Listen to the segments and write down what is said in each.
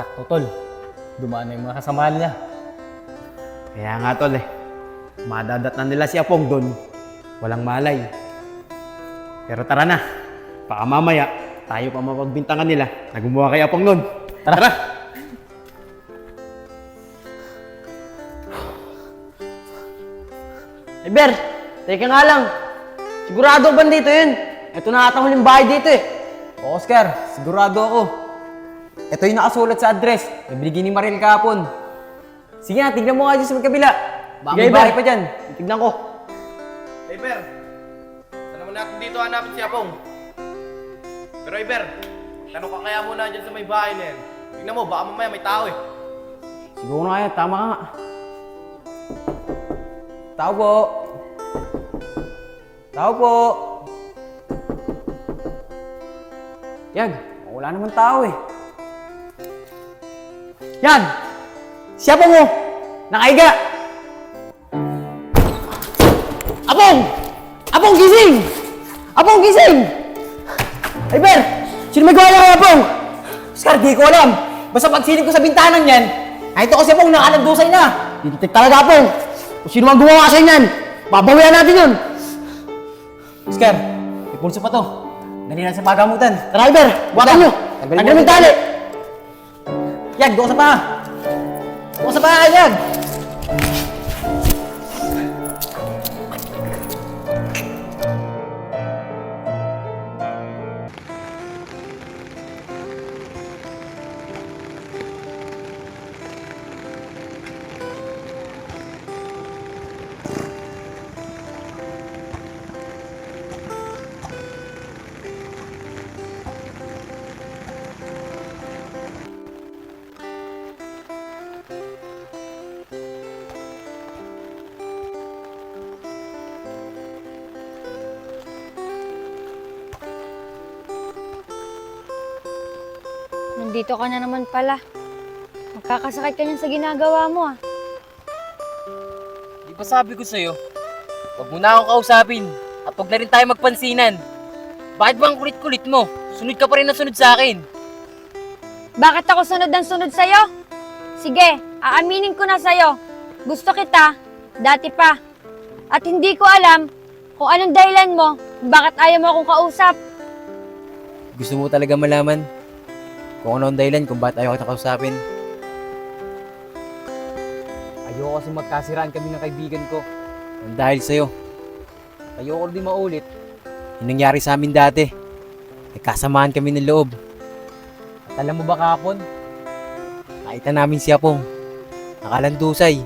sakto tol. Dumaan na yung mga kasamahan niya. Kaya nga tol madadat na nila si Apong doon. Walang malay. Pero tara na. Baka mamaya, tayo pa mapagbintangan nila na gumawa kay Apong noon. Tara! Ber, teka nga lang. Sigurado ba dito yun? Ito na atang huling bahay dito eh. O Oscar, sigurado ako. Ito yung nakasulat sa address na binigay ni Mariel kahapon. Sige na, tignan mo nga dyan sa magkabila. Baka may bahay pa dyan. Tignan ko. Hey Ber, saan naman natin dito hanapin si Apong? Pero hey Ber, tanong ka kaya muna dyan sa may bahay na yan. Tingnan mo, baka mamaya may tao Siguro na yan, tama nga. Tao po. Tao po. Yag, wala naman tao Yan! Siya po mo! Nakaiga! Apong! Apong gising! Apong gising! Ay Ber! Sino may gawa niya kay Apong? Oscar, di ko alam. Basta pagsilip ko sa bintanan yan, nakita ko si Apong nakalandusay na. Dito talaga Apong. Kung sino mang gumawa sa inyan, babawian natin yun. Oscar, may pulso pa to. Dali na sa pagamutan. Driver, buwakan nyo! Tanggalin mo yung tali! Yag, doon sa paa! Doon sa paa, Yag! Nandito ka na naman pala. Magkakasakit ka niyan sa ginagawa mo Di ba sabi ko sa'yo, huwag mo na akong kausapin at huwag na rin tayo magpansinan. Bakit ba ang kulit-kulit mo? Sunod ka pa rin na sunod sa akin. Bakit ako sunod ng sunod sa'yo? Sige, aaminin ko na sa'yo. Gusto kita, dati pa. At hindi ko alam kung anong dahilan mo, bakit ayaw mo akong kausap. Gusto mo talaga malaman kung ano ang dahilan kung bakit ayaw kita kausapin? Ayoko kasi magkasiraan kami ng kaibigan ko. Ang dahil sa'yo. Ayoko din maulit yung nangyari sa amin dati. Nagkasamaan kami ng loob. At alam mo ba kahapon? Nakita namin si Apong. Nakalandusay.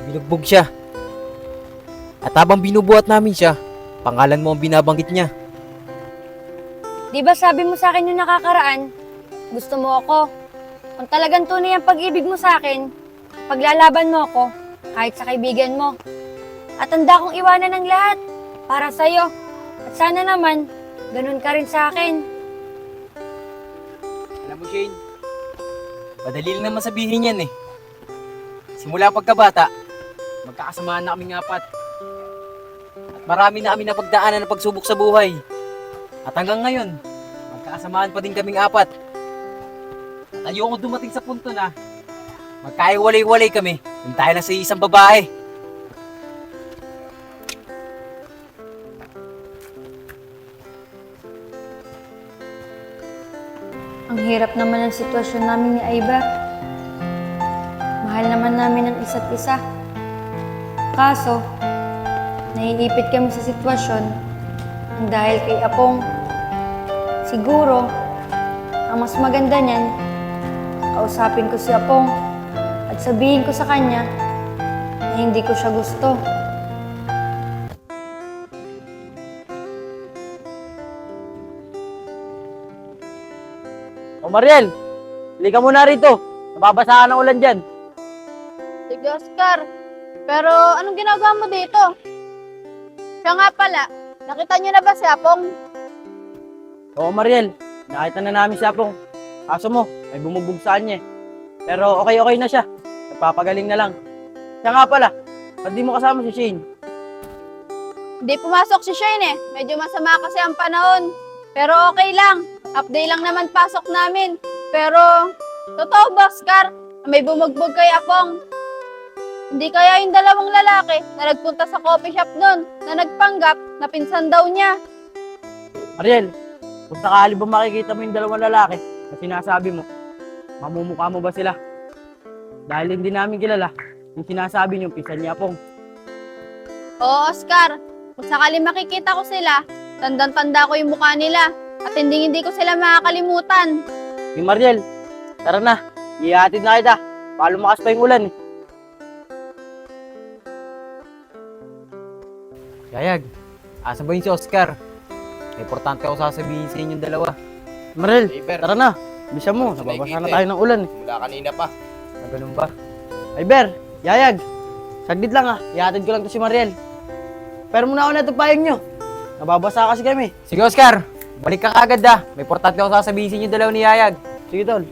Binugbog siya. At habang binubuhat namin siya, pangalan mo ang binabanggit niya. Di ba sabi mo sa akin yung nakakaraan, gusto mo ako. Kung talagang tunay ang pag-ibig mo sa akin, paglalaban mo ako, kahit sa kaibigan mo. At handa kong iwanan ng lahat para sa'yo. At sana naman, ganun ka rin sa akin. Alam mo, Shane, madali lang naman sabihin yan Simula pagkabata, magkakasamaan na kaming apat. At marami na kami napagdaanan ng pagsubok sa buhay. At hanggang ngayon, magkakasamaan pa din kaming apat. At ayoko dumating sa punto na magkaiwalay-walay kami kung dahil lang sa isang babae. Ang hirap naman ng sitwasyon namin ni Aiba. Mahal naman namin ang isa't isa. Kaso, naiipit kami sa sitwasyon dahil kay Apong. Siguro, ang mas maganda niyan, kausapin ko si Apong at sabihin ko sa kanya na hindi ko siya gusto. O Mariel, halika muna rito. Nababasa ka ng ulan dyan. Sige, Oscar. Pero anong ginagawa mo dito? Siya nga pala, nakita niyo na ba si Apong? Oo Mariel, nakita na namin siya pong. Kaso mo, may bumugbog sa kanya Pero okay na siya. Nagpapagaling na lang. Siya nga pala, ba't di mo kasama si Shane? Hindi pumasok si Shane Medyo masama kasi ang panahon. Pero okay lang. Half day lang naman pasok namin. Pero, totoo ba, Oscar? May bumugbog kay Apong. Hindi kaya yung dalawang lalaki na nagpunta sa coffee shop nun na nagpanggap na pinsan daw niya. Mariel, kung sakali ba makikita mo yung dalawang lalaki na sinasabi mo, mamumukha mo ba sila? Dahil hindi namin kilala yung sinasabi niyo pinsan niya Apong. Oo, Oscar. Kung sakali makikita ko sila, tandang-tanda ko yung mukha nila at hindi ko sila makakalimutan. Hey Mariel, tara na. Ihatid na kita. Baka lumakas pa yung ulan eh. Yayag, asa ba yun si Oscar? May importante ako sasabihin sa inyong dalawa. Mariel, Iber. tara na. Bisa mo, nababasa na tayo ng ulan eh. Mula kanina pa. Ganun ba? Ay Ber, Yayag, saglit lang ah. Ihatid ko lang to si Mariel. Pero muna ako na itong payag nyo. Nababasa kasi kami. Sige Oscar, balik ka agad ah. May importante ako sasabihin sa inyong dalawa ni Yayag. Sige tol.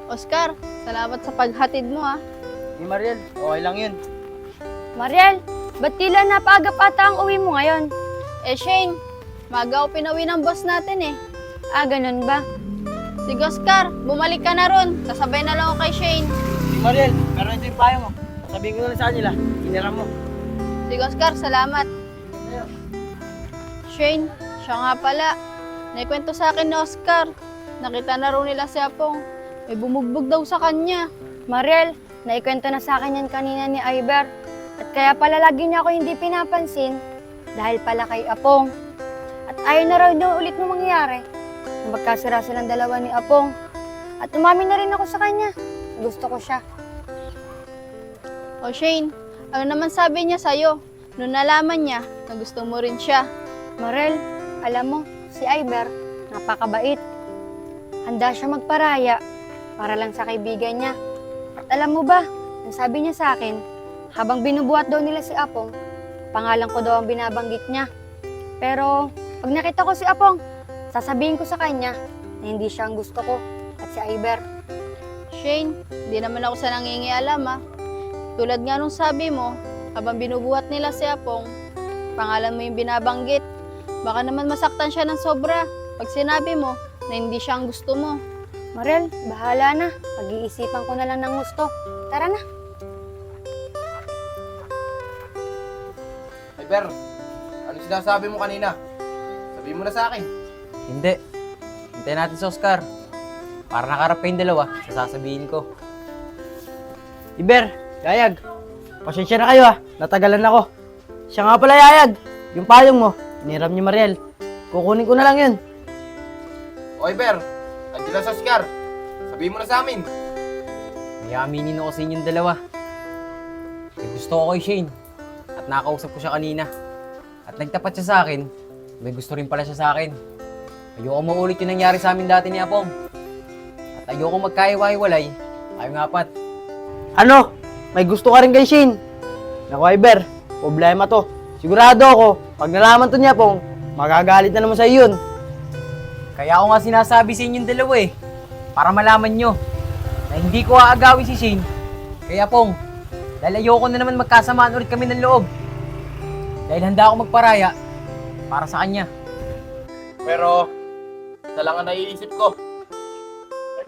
Oscar, salamat sa paghatid mo ah. Hey Mariel, okay lang yun. Mariel, ba't tila napaagap ata ang uwi mo ngayon? Eh Shane, maga ako pinawi ng boss natin eh. Ah, ganun ba? Sige Oscar, bumalik ka na ron. Sasabay na lang ako kay Shane. Hey Mariel, pero ito yung payo mo. Sabihin ko na lang sa kanila, iniram mo. Sige Oscar, salamat. Shane, siya nga pala. Naikwento sa akin ni Oscar. Nakita na raw nila si Apong. May bumugbog daw sa kanya. Mariel, naikwento na sa akin yan kanina ni Iber. At kaya pala lagi niya ako hindi pinapansin dahil pala kay Apong. At ayaw na raw daw ulit nung mangyayari. Magkasira silang dalawa ni Apong. At umamin na rin ako sa kanya. Gusto ko siya. O Shane, ano naman sabi niya sa'yo? Nung nalaman niya na gusto mo rin siya. Mariel, alam mo, si Iber, napakabait. Handa siya magparaya para lang sa kaibigan niya. At alam mo ba, ang sabi niya sa akin, habang binubuhat daw nila si Apong, pangalan ko daw ang binabanggit niya. Pero pag nakita ko si Apong, sasabihin ko sa kanya na hindi siya ang gusto ko at si Iber. Shane, di naman ako sa nangingialam ah. Tulad nga nung sabi mo, habang binubuhat nila si Apong, pangalan mo yung binabanggit. Baka naman masaktan siya ng sobra pag sinabi mo na hindi siya ang gusto mo. Mariel, bahala na. Pag-iisipan ko na lang ng gusto. Tara na. Iber, ano sinasabi mo kanina? Sabihin mo na sa akin. Hindi. Hintayin natin si Oscar. Para nakarap pa yung dalawa, sasabihin ko. Iber, Yayag, pasensya na kayo ah. Natagalan ako. Siya nga pala Yayag, yung payong mo, iniram ni Mariel. Kukunin ko na lang yun. O Iber, andyan na sa Oscar. Sabihin mo na sa amin. May aminin ako sa inyong dalawa. May gusto ko kay Shane. At nakausap ko siya kanina. At nagtapat siya sa akin. May gusto rin pala siya sa akin. Ayoko maulit yung nangyari sa amin dati ni Apong. At ayoko magkaiwa-iwalay. Ayaw nga pat. Ano? May gusto ka rin kay Shane? Naku Iber, problema to. Sigurado ako, pag nalaman to niya Pong, magagalit na naman sa yun. Kaya ako nga sinasabi sa inyong dalawa eh. Para malaman nyo na hindi ko aagawin si Shane. Kaya Pong, dahil ayoko na naman magkasamaan ulit kami ng loob. Dahil handa ako magparaya para sa kanya. Pero, isa lang ang naiisip ko.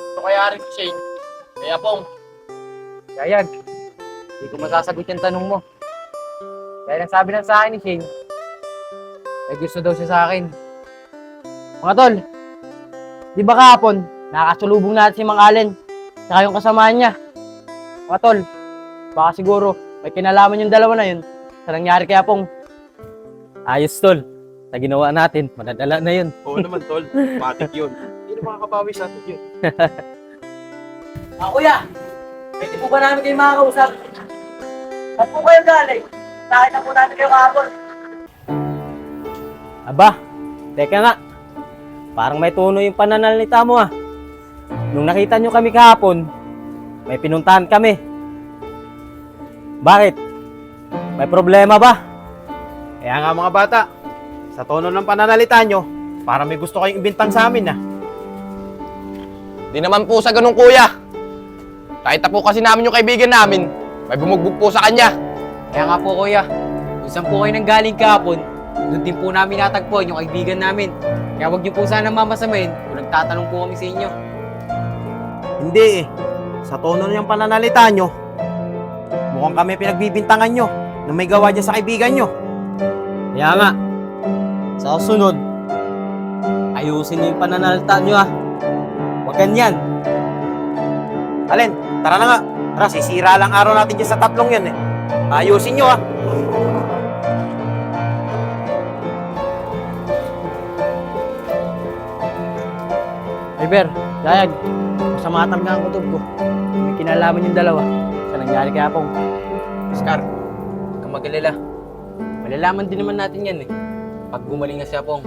Gusto kaya rin si Shane. Kaya Pong, Yayag, hindi ko masasagot yung tanong mo. Dahil ang sabi lang sa akin ni Shane, may gusto daw siya sa akin. Mga tol, di ba kahapon, nakakasulubong natin si Mang Allen, saka yung kasamahan niya. Mga tol, baka siguro may kinalaman yung dalawa na yun sa nangyari kay Apong. Ayos tol, sa ginawa natin, madadala na yun. oo naman tol, matik yun. Hindi na makakabawi sa atin yun. Kuya, pwede po ba namin kayo makakausap? Saan po kayo galing? Nakita po natin kayo kahapon. Aba, teka nga. Parang may tono yung pananalita mo ah. Nung nakita nyo kami kahapon, may pinuntahan kami. Bakit? May problema ba? Kaya nga mga bata, sa tono ng pananalita nyo, para may gusto kayong ibintang sa amin ah. Di naman po sa ganun kuya. Kahit na po kasi namin yung kaibigan namin, may bumugbog po sa kanya. Kaya nga po kuya, Kung saan po kayo nang galing kahapon, doon din po namin natagpuan yung kaibigan namin. Kaya huwag niyo po sana mamasamain kung nagtatanong po kami sa inyo. Hindi eh. Sa tono niyang pananalita nyo, mukhang kami pinagbibintangan nyo na may gawa dyan sa kaibigan nyo. Kaya nga, sa susunod, ayusin niyo yung pananalita nyo ah. Huwag ganyan. Alin, tara na nga. Tara, sisira lang araw natin dyan sa tatlong yan eh. Ayusin nyo ah. Iber, Dayag, masama talaga ang kutob ko. May kinalaman yung dalawa sa nangyari kay Apong. Oscar, huwag kang mag-alala. Malalaman din naman natin yan eh. Pag gumaling na si Apong,